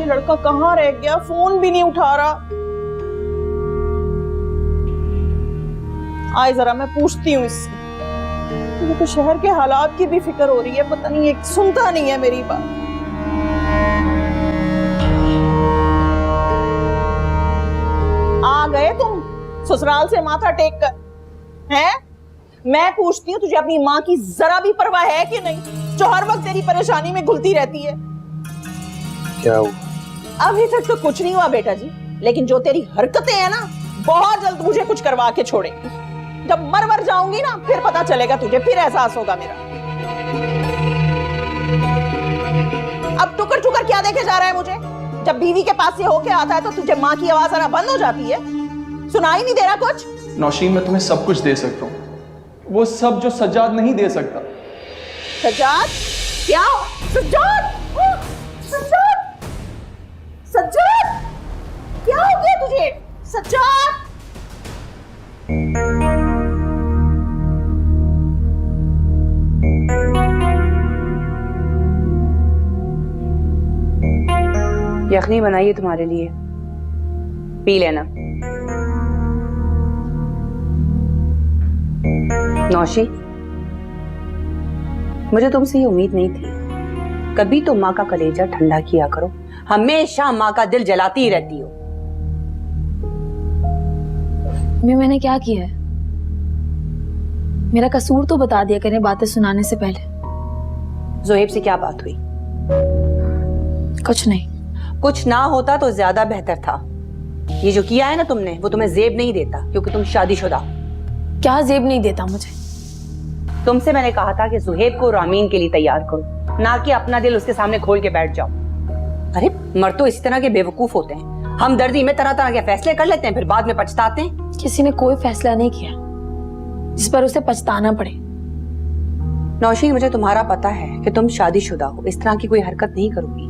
ये लड़का कहाँ रह गया, फोन भी नहीं उठा रहा। आए जरा मैं पूछती हूँ इससे। मुझे तो शहर के हालात की भी फिक्र हो रही है, पता नहीं ये सुनता नहीं है मेरी बात। आ गए तुम ससुराल से माथा टेक कर, हैं? मैं पूछती हूँ तुझे अपनी माँ की जरा भी परवाह है कि नहीं, जो हर वक्त तेरी परेशानी में घुलती रहती है। क्या हुआ? अभी तक तो कुछ नहीं हुआ बेटा जी, लेकिन जो तेरी हरकतें हैं ना, बहुत जल्द मुझे कुछ करवा के छोड़ेगी। जब मर जाऊंगी ना, फिर पता चलेगा तुझे, फिर एहसास होगा मेरा। अब टुकर टुकर क्या देखे जा रहा है मुझे? जब बीवी के पास से होके आता है तो तुझे माँ की आवाज आना बंद हो जाती है? सुनाई नहीं दे रहा कुछ? नौशीन, मैं तुम्हें सब कुछ दे सकता हूँ, वो सब जो सज्जाद नहीं दे सकता। सज्जाद? क्या? सज्जाद? सज्जाद? सज्जाद? क्या हो गया तुझे? सज्जाद? यखनी बनाइए तुम्हारे लिए, पी लेना। नौशी, मुझे तुमसे ये उम्मीद नहीं थी। कभी तो माँ का कलेजा ठंडा किया करो, हमेशा माँ का दिल जलाती ही रहती हो। मैंने क्या किया है? मेरा कसूर तो बता दिया करें बातें सुनाने से पहले। ज़ोहेब से क्या बात हुई? कुछ नहीं। कुछ ना होता तो ज्यादा बेहतर था। ये जो किया है ना तुमने, वो तुम्हें जेब नहीं देता, क्योंकि तुम शादीशुदा। क्या जेब नहीं देता मुझे? तुमसे मैंने कहा था कि ज़ोहेब को रामीन के लिए तैयार करो, ना कि अपना दिल उसके सामने खोल के बैठ जाओ। अरे मर्द तो इस तरह के बेवकूफ होते हैं, हम दर्दी में तरह तरह के फैसले कर लेते हैं, फिर बाद में पछताते हैं। किसी ने कोई फैसला नहीं किया जिस पर उसे पछताना पड़े। नौशीन, मुझे तुम्हारा पता है कि तुम शादीशुदा हो, इस तरह की कोई हरकत नहीं करोगी,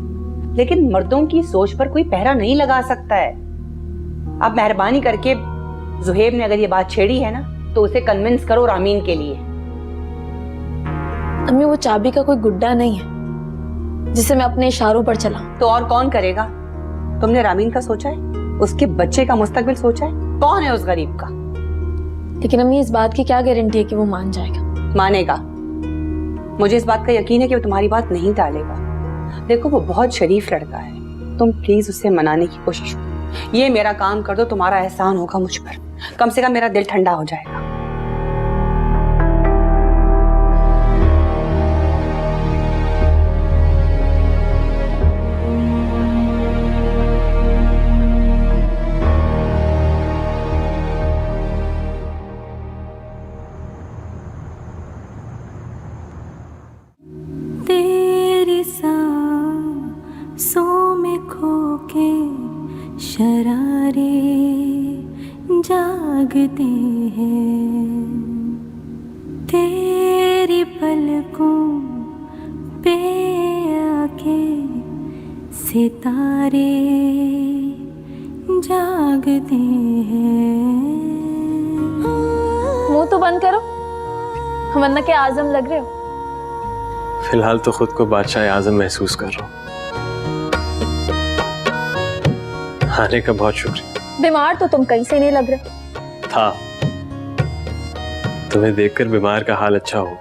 लेकिन मर्दों की सोच पर कोई पहरा नहीं लगा सकता है। अब मेहरबानी करके ज़ोहेब ने अगर ये बात छेड़ी है ना, तो उसे कन्विंस करो रामीन के लिए। अम्मी, वो चाबी का कोई गुड्डा नहीं है जिसे मैं अपने इशारों पर चला। तो और कौन करेगा? तुमने रामीन का सोचा है? उसके बच्चे का मुस्तकबिल सोचा है? कौन है उस गरीब का? लेकिन अम्मी, इस बात की क्या गारंटी है कि वो मान जाएगा? मानेगा। मुझे इस बात का यकीन है कि वो तुम्हारी बात नहीं टालेगा। देखो, वो बहुत शरीफ लड़का है, तुम प्लीज उसे मनाने की कोशिश करो। ये मेरा काम कर दो, तुम्हारा एहसान होगा मुझ पर, कम से कम मेरा दिल ठंडा हो जाएगा। शरारे जागते हैं, तेरी पलकों पे आके सितारे जागते हैं। मुंह तो बंद करो, वरना के आजम लग रहे हो। फिलहाल तो खुद को बादशाह आजम महसूस कर रहा हूँ। आने का बहुत शुक्रिया। बीमार तो तुम कहीं से नहीं लग रहे था। तुम्हें देखकर बीमार का हाल अच्छा हो,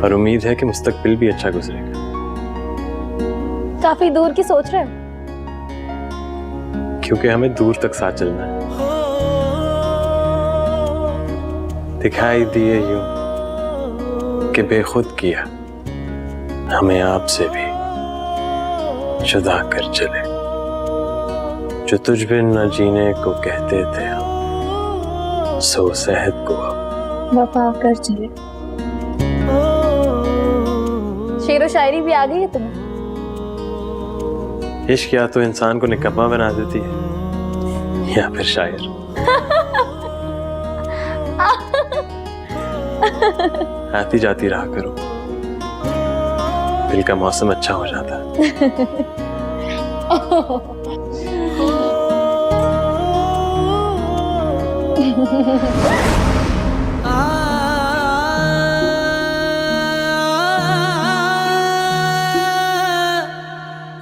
और उम्मीद है कि मुस्तकबिल भी अच्छा गुजरेगा। काफी दूर की सोच रहे हो? क्योंकि हमें दूर तक साथ चलना है। दिखाई दिए यूं कि बेखुद किया, हमें आपसे भी जुदा कर चले। जो तुझ बिन न जीने को कहते थे हम, सो सहद को अब वफा कर चले। शेरो शायरी भी आ गई है तुम्हें? इश्क या तो इंसान को निकम्मा बना देती है, या फिर शायर। आती जाती रहा करो, दिल का मौसम अच्छा हो जाता है।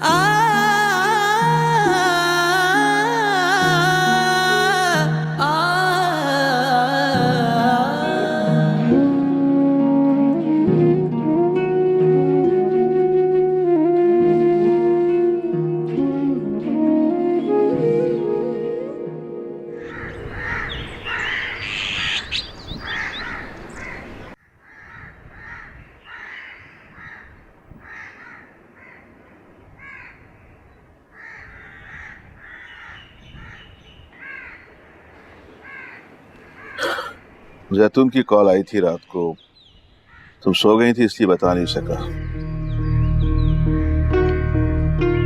आ जैतून की कॉल आई थी रात को, तुम सो गई थी इसलिए बता नहीं सका।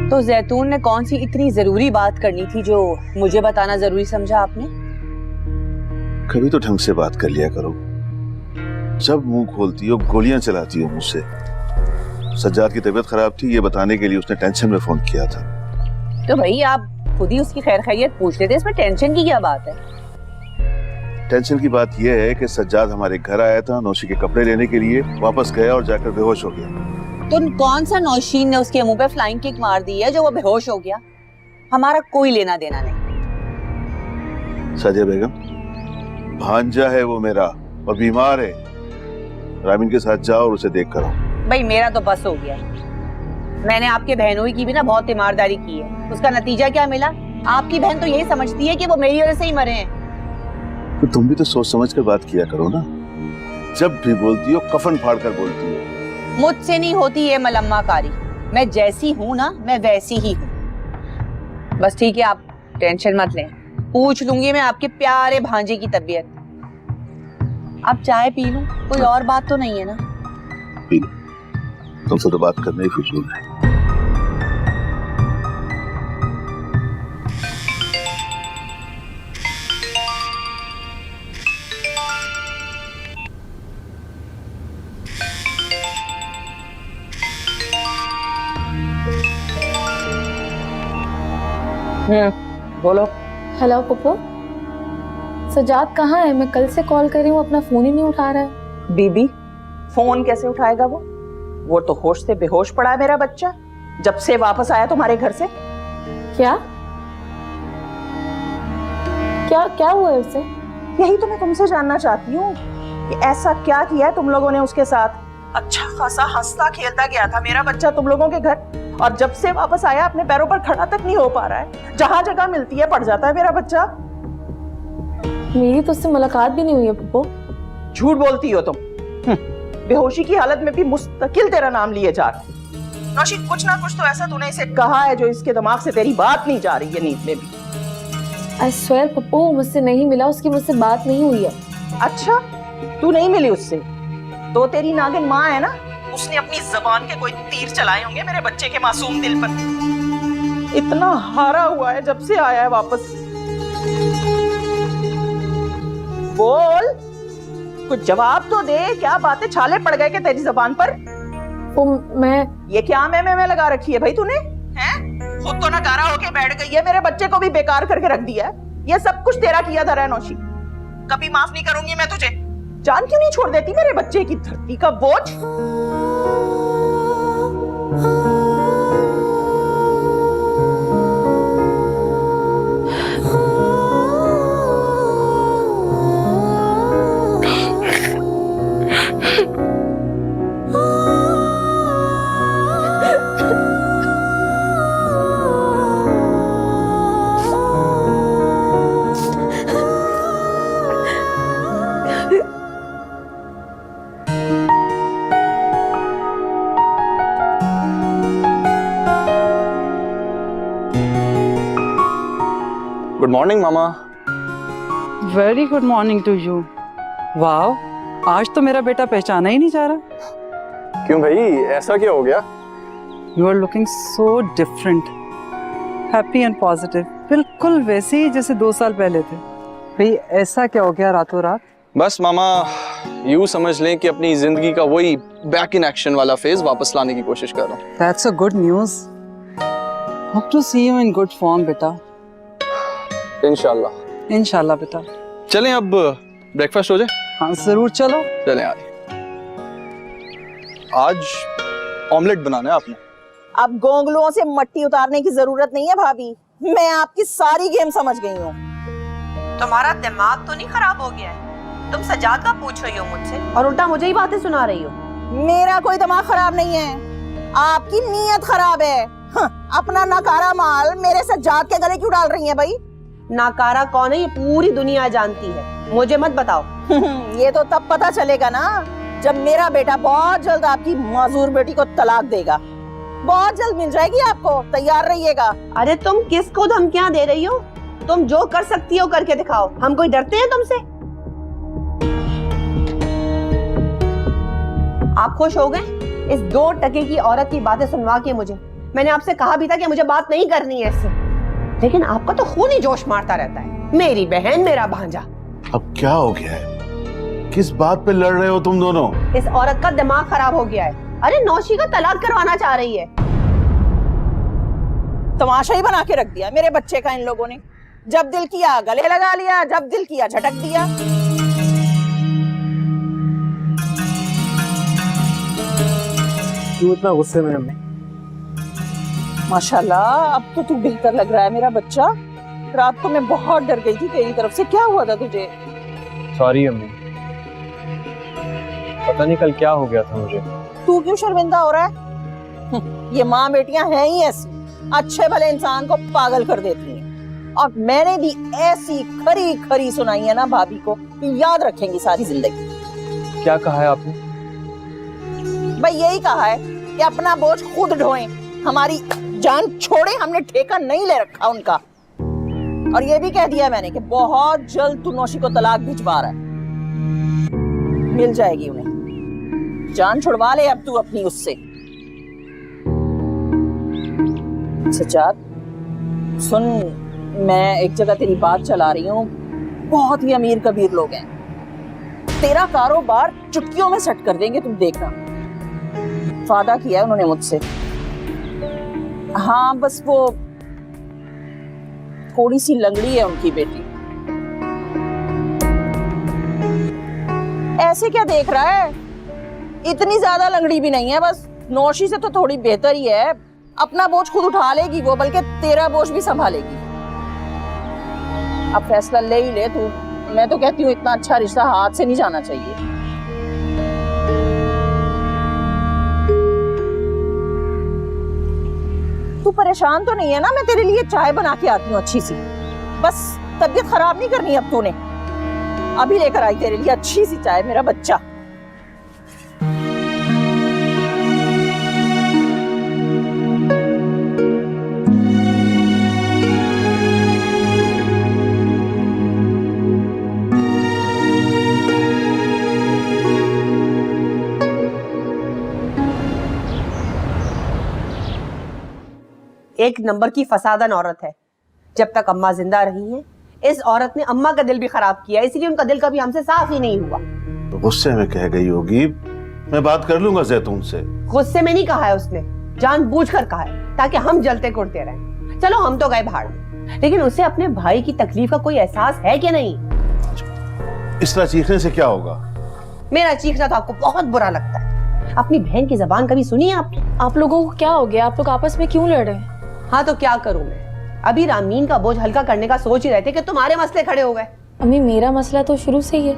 तो जैतून ने कौन सी इतनी जरूरी बात करनी थी जो मुझे बताना जरूरी समझा आपने? कभी तो ढंग से बात कर लिया करो। जब मुंह खोलती हो गोलियां चलाती हो मुझसे। सज्जाद की तबीयत खराब थी ये बताने के लिए उसने टेंशन में फोन किया था। तो भाई आप खुद ही उसकी खैर खैरियत पूछ लेते, इसमें टेंशन की क्या बात है? टेंशन की बात यह है कि सज्जाद हमारे घर आया था नौशी के कपड़े लेने के लिए, वापस गया और जाकर बेहोश हो गया। तो कौन सा नौशीन ने उसके मुंह पे फ्लाइंग किक मार दी है जो वो बेहोश हो गया? हमारा कोई लेना देना नहीं। साजिया बेगम, भांजा है वो मेरा और बीमार है। रामीन के साथ जाओ और उसे देख कर आओ। भाई मेरा तो बस हो गया। मैंने आपके बहनोई की भी ना बहुत ईमानदारी की है, उसका नतीजा क्या मिला? आपकी बहन तो यही समझती है कि वो मेरी वजह से ही मरे हैं। तो तुम भी तो सोच समझ कर बात किया करो ना। जब भी बोलती हो कफन फाड़ कर बोलती हो। मुझसे नहीं होती ये मलम्माकारी। मैं जैसी हूँ ना मैं वैसी ही हूँ। बस ठीक है, आप टेंशन मत लें, पूछ लूंगी मैं आपके प्यारे भांजे की तबीयत। आप चाय पी लूं? कोई और बात तो नहीं है ना? पी लो, तुमसे तो बात करने ही फिजूल है। बोलो। हेलो पप्पू, सजाद कहाँ है? मैं कल से कॉल कर रही हूँ, अपना फोन ही नहीं उठा रहा है। बीबी, फोन कैसे उठाएगा वो तो होश से बेहोश पड़ा है मेरा बच्चा, जब से वापस आया तुम्हारे घर से। क्या क्या क्या हुआ है उसे? यही तो मैं तुमसे जानना चाहती हूँ कि ऐसा क्या किया है तुम लोगों ने उसके साथ। अच्छा खासा हंसता खेलता गया था मेरा बच्चा तुम लोगों के घर, और जब से वापस आया अपने पैरों पर खड़ा तक नहीं हो पा रहा है। जहां जगह मिलती है पड़ जाता है मेरा बच्चा। मेरी तो उससे मुलाकात भी नहीं हुई है पप्पू। झूठ बोलती हो तुम। बेहोशी की हालत में भी मुस्तकिल तेरा नाम लिए जा रहा है। नौशी, कुछ ना कुछ तो ऐसा तूने इसे कहा है जो इसके दिमाग से तेरी बात नहीं जा रही है नींद में भी। आई स्वेयर पप्पू, मुझसे नहीं मिला, उसकी मुझसे बात नहीं हुई है। अच्छा, तू नहीं मिली उससे? तो तेरी नागिन माँ है ना, उसने अपनी जबान के कोई तीर चलाए होंगे मेरे बच्चे के मासूम दिल पर। इतना हारा हुआ है जब से आया है वापस। बोल, कुछ जवाब तो दे। क्या बातें छाले पड़ गए के तेरी जबान पर? वो मैं ये क्या मैं लगा रखी है भाई तूने? हैं? खुद तो नकारा होके बैठ गई है, मेरे बच्चे को भी बेकार करके रख दिया है। ये सब कुछ तेरा किया धरा है नौशी, कभी माफ नहीं करूंगी मैं तुझे। जान क्यों नहीं छोड़ देती मेरे बच्चे की धरती का बोझ? गुड मॉर्निंग मामा। Very good morning to you. Wow, आज तो मेरा बेटा पहचाना ही नहीं जा रहा। क्यों भाई, ऐसा क्या हो गया? You are looking so different, happy and positive, बिल्कुल वैसे ही जैसे 2 साल पहले थे। भाई ऐसा क्या हो गया रातों रात? बस मामा, यूं समझ लें कि अपनी जिंदगी का वही बैक इन एक्शन वाला फेज वापस लाने की कोशिश कर रहा हूँ। That's a good news. Hope to see you in good form बेटा। इंशाल्लाह। इंशाल्लाह बेटा। चलें अब ब्रेकफास्ट हो जाए? हाँ जरूर, चलो चलें। आज ऑमलेट बनाना है आपने। अब गोंगलुओं से मट्टी उतारने की जरूरत नहीं है भाभी, मैं आपकी सारी गेम समझ गई हूँ। तुम्हारा दिमाग तो नहीं खराब हो गया है? तुम सजाद का पूछ रही हो मुझसे और उल्टा मुझे ही बातें सुना रही हो। मेरा कोई दिमाग खराब नहीं है, आपकी नीयत खराब है। अपना नकारा माल मेरे सज्जाद के गले क्यों डाल रही हैं भाई? नाकारा कौन है ये पूरी दुनिया जानती है, मुझे मत बताओ। ये तो तब पता चलेगा ना जब मेरा बेटा बहुत जल्द आपकी माजूर बेटी को तलाक देगा। बहुत जल्द मिल जाएगी आपको, तैयार रहिएगा। अरे तुम किसको धमकियां दे रही हो? तुम जो कर सकती हो करके दिखाओ, हम कोई डरते हैं तुमसे? आप खुश हो गए इस 2 टके की औरत की बातें सुनवा के मुझे? मैंने आपसे कहा भी था कि मुझे बात नहीं करनी है इससे, लेकिन आपका तो खून ही जोश मारता रहता है। मेरी बहन, मेरा भांजा। अब क्या हो गया है? किस बात पे लड़ रहे हो तुम दोनों? इस औरत का दिमाग खराब हो गया है। अरे नौशी का तलाक करवाना चाह रही है। तमाशा ही बना के रख दिया मेरे बच्चे का इन लोगों ने। जब दिल किया गले लगा लिया, जब दिल किया झटक दिया। तू इतना गुस्से में अम्मी? माशाल्लाह, अब तो तू बेहतर लग रहा है मेरा बच्चा। रात को मैं बहुत डर गई थी तेरी तरफ से। क्या हुआ था तुझे? सॉरी अम्मी, पता नहीं कल क्या हो गया था मुझे। तू क्यों शर्मिंदा हो रहा है? ये माँ बेटियां हैं ही ऐसी, अच्छे भले इंसान को पागल कर देती हैं। और मैंने भी ऐसी खरी खरी सुनाई है ना भाभी को, याद रखेंगी सारी जिंदगी। क्या कहा है आपने? भाई यही कहा है कि अपना बोझ खुद ढोएं, हमारी जान छोड़े, हमने ठेका नहीं ले रखा उनका। और ये भी कह दिया मैंने कि बहुत जल्द तू नौशी को तलाक भिजवा रहा है। मिल जाएगी उन्हें, जान छुड़वा ले अब तू अपनी उससे। सज्जाद सुन, मैं एक जगह तेरी बात चला रही हूँ। बहुत ही अमीर कबीर लोग हैं, तेरा कारोबार चुटकियों में सेट कर देंगे, तुम देखना। वादा किया है उन्होंने मुझसे। हाँ बस वो थोड़ी सी लंगड़ी है उनकी बेटी। ऐसे क्या देख रहा है? इतनी ज्यादा लंगड़ी भी नहीं है, बस नौशी से तो थोड़ी बेहतर ही है। अपना बोझ खुद उठा लेगी वो, बल्कि तेरा बोझ भी संभालेगी। अब फैसला ले ही ले तू। मैं तो कहती हूँ इतना अच्छा रिश्ता हाथ से नहीं जाना चाहिए। तू परेशान तो नहीं है ना? मैं तेरे लिए चाय बना के आती हूँ अच्छी सी। बस तबीयत खराब नहीं करनी अब तूने। अभी लेकर आई तेरे लिए अच्छी सी चाय मेरा बच्चा। एक नंबर की फसादन औरत है। जब तक अम्मा जिंदा रही हैं, इस औरत ने अम्मा का दिल भी खराब किया, इसलिए उनका दिल कभी हमसे साफ ही नहीं हुआ। तो गुस्से में कह गई होगी। मैं बात कर लूंगा जैतून से। गुस्से में नहीं कहा है उसने, जानबूझकर कहा है ताकि हम जलते कुड़ते रहें। चलो हम तो गए भाड़ में, लेकिन उसे अपने भाई की तकलीफ का कोई एहसास है कि नहीं? इस तरह चीखने से क्या होगा? मेरा चीखना तो आपको बहुत बुरा लगता है। अपनी बहन की जबान कभी सुनी है आपने? आप लोगों को क्या हो गया? आप लोग आपस में क्यों लड़ रहे हैं? हाँ तो क्या करूं मैं? अभी रामीन का बोझ हल्का करने का सोच ही रहे थे कि तुम्हारे मसले खड़े हो गए। अम्मी मेरा मसला तो शुरू से ही है,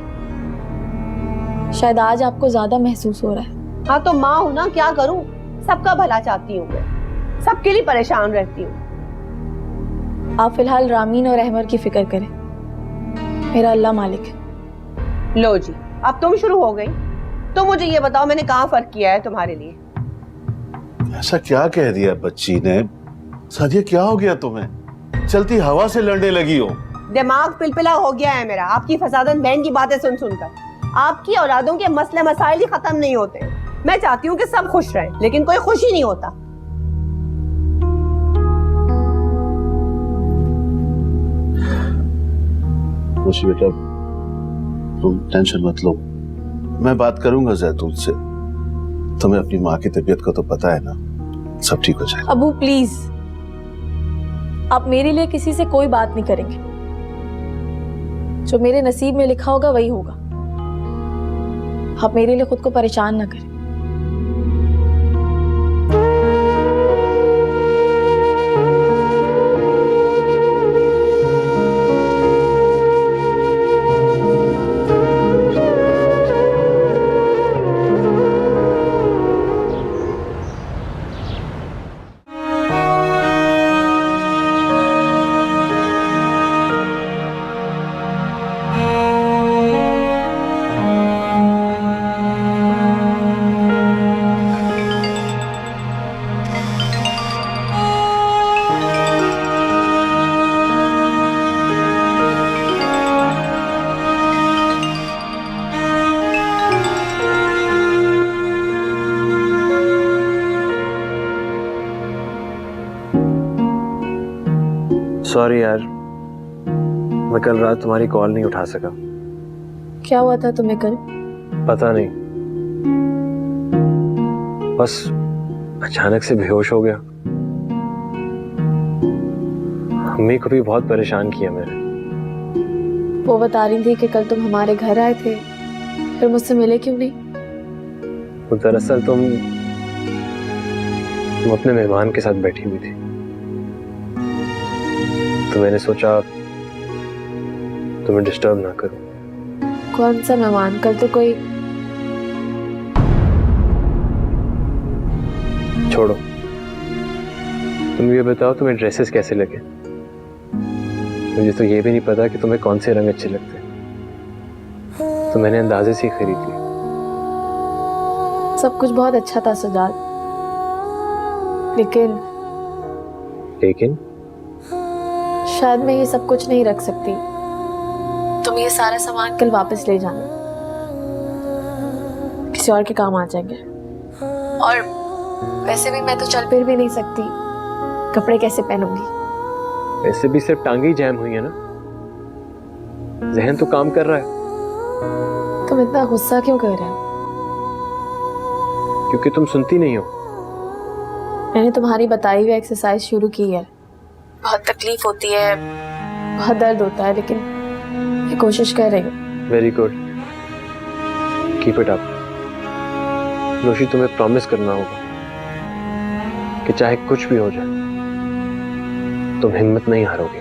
शायद आज आपको ज्यादा महसूस हो रहा है। हाँ तो माँ हूं ना, क्या करूं? सबका भला चाहती हूँ मैं, सबके लिए परेशान रहती हूँ। आप फिलहाल रामीन और अहमर की फिक्र करें, मेरा अल्लाह मालिक है। लो जी, अब तुम शुरू हो गई। तो मुझे ये बताओ, मैंने कहाँ फर्क किया है तुम्हारे लिए? ऐसा क्या कह दिया बच्ची ने? सादिया क्या हो गया तुम्हें? चलती हवा से लड़ने लगी हो। दिमाग पिलपिला हो गया है मेरा आपकी फसादन बहन की बातें सुन सुनकर। आपकी औलादों के मसले मसाइल ही खत्म नहीं होते। मैं चाहती हूँ कि सब खुश रहें, लेकिन कोई खुश ही नहीं होता। खुशी बेटा, तुम टेंशन मत लो, मैं बात करूंगा जैतून से। तुम्हें अपनी माँ की तबीयत का तो पता है ना, सब ठीक हो जाएगा। अबू प्लीज, आप मेरे लिए किसी से कोई बात नहीं करेंगे। जो मेरे नसीब में लिखा होगा वही होगा। आप मेरे लिए खुद को परेशान ना करें। सॉरी यार, मैं कल रात तुम्हारी कॉल नहीं उठा सका। क्या हुआ था तुम्हें कल? पता नहीं, बस अचानक से बेहोश हो गया। अम्मी को भी बहुत परेशान किया मैंने। वो बता रही थी कि कल तुम हमारे घर आए थे, फिर मुझसे मिले क्यों नहीं? वो दरअसल तुम अपने मेहमान के साथ बैठी हुई थी, तो मैंने सोचा तुम्हें डिस्टर्ब ना करूं। कौन सा मेहमान? कल तो कोई... छोड़ो, तुम ये बताओ तुम्हें ड्रेसेस कैसे लगे? मुझे तो ये भी नहीं पता कि तुम्हें कौन से रंग अच्छे लगते हैं, तो मैंने अंदाजे से ही खरीद ली। सब कुछ बहुत अच्छा था सुजाल, लेकिन शायद मैं ये सब कुछ नहीं रख सकती। तुम ये सारा सामान कल वापस ले जाना, किसी और के काम आ जाएंगे। और वैसे भी मैं तो चल फिर भी नहीं सकती, कपड़े कैसे पहनूंगी? वैसे भी सिर्फ टांगे ही जैम हुई है ना, जहन तो काम कर रहा है। तुम इतना गुस्सा क्यों कर रहे हो? क्योंकि तुम सुनती नहीं हो। मैंने तुम्हारी बताई हुई एक्सरसाइज शुरू की है। बहुत तकलीफ होती है, बहुत दर्द होता है, लेकिन मैं कोशिश कर रही हूँ। Very good, keep it up. Roshi, तुम्हें प्रॉमिस करना होगा कि चाहे कुछ भी हो जाए तुम हिम्मत नहीं हारोगे।